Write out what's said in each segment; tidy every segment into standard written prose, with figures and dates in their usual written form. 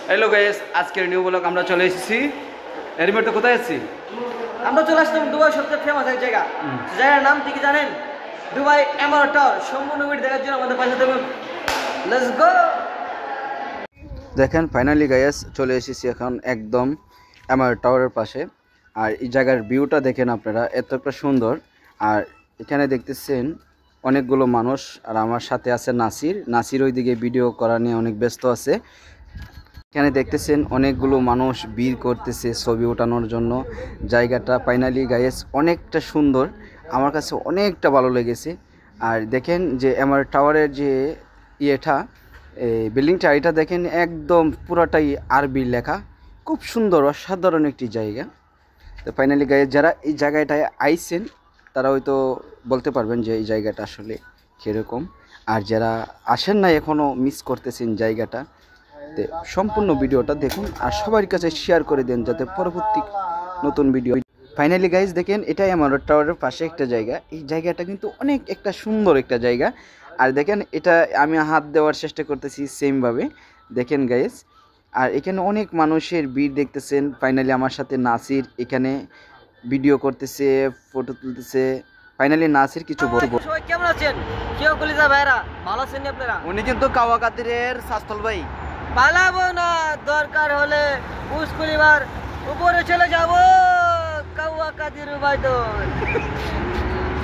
Hello guys, আজকের new blog আমরা চলে এসেছি। এরিমেট তো কোথায় আছি? আমরা চলে আসলাম দুবাই সবচেয়ে ফেমাস এক জায়গা। জায়গার নাম কি জানেন? দুবাই এমারত টাওয়ার। সম্পূর্ণ ভিডিও দেখার জন্য আমাদের পাশে থাকুন। Let's go. দেখেন ফাইনালি গাইস চলে এসেছি এখন একদম এমারত টাওয়ারের পাশে। আর এই জায়গার ভিউটা দেখেন আপনারা, এতটা সুন্দর। আর এখানে দেখতেছেন অনেকগুলো মানুষ, আর আমার সাথে আছে নাসির ওইদিকে ভিডিও করা নিয়ে অনেক ব্যস্ত আছে। এখানে দেখতেছেন অনেকগুলো মানুষ ভিড় করতেছে ছবি ওঠানোর জন্য। জায়গাটা ফাইনালি গাইস অনেকটা সুন্দর, আমার কাছে অনেকটা ভালো লেগেছে। আর দেখেন যে আমার টাওয়ারের যে বিল্ডিংটা, এটা দেখেন একদম পুরোটাই আরবি লেখা, খুব সুন্দর অসাধারণ একটি জায়গা। তো ফাইনালি গাইস যারা এই জায়গাটায় আইছেন তারা হয়তো বলতে পারবেন যে এই জায়গাটা আসলে কীরকম। আর যারা আসেন না এখনও মিস করতেছেন জায়গাটা, সম্পূর্ণ ভিডিওটা দেখুন আর সবার কাছে শেয়ার করে দেন যাতে পরবর্তী নতুন ভিডিও। ফাইনালি গাইজ দেখেন এটাই আমার টাওয়ারের পাশে একটা জায়গা। এই জায়গাটা কিন্তু অনেক একটা সুন্দর একটা জায়গা। আর দেখেন এটা আমি হাত দেওয়ার চেষ্টা করতেছি সেমভাবে, দেখেন গাইজ। আর এখানে অনেক মানুষের ভিড় দেখতেছেন। ফাইনালি আমার সাথে নাসির এখানে ভিডিও করতেছে, ফটো তুলতেছে। ফাইনালি নাসির কিছু বলবো। সবাই কেমন আছেন? কেউ কলিজা ভাইরা ভালো আছেন আপনারা? উনি কিন্তু কাওয়াকাতিরের শাস্তল ভাই। পালাবো না, দরকার হলে উস্কুলিবার উপরে চলে যাব। কাওয়া কাদির বাইদর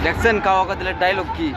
দেখছেন কাওয়াকাতিরের ডায়লগ কি?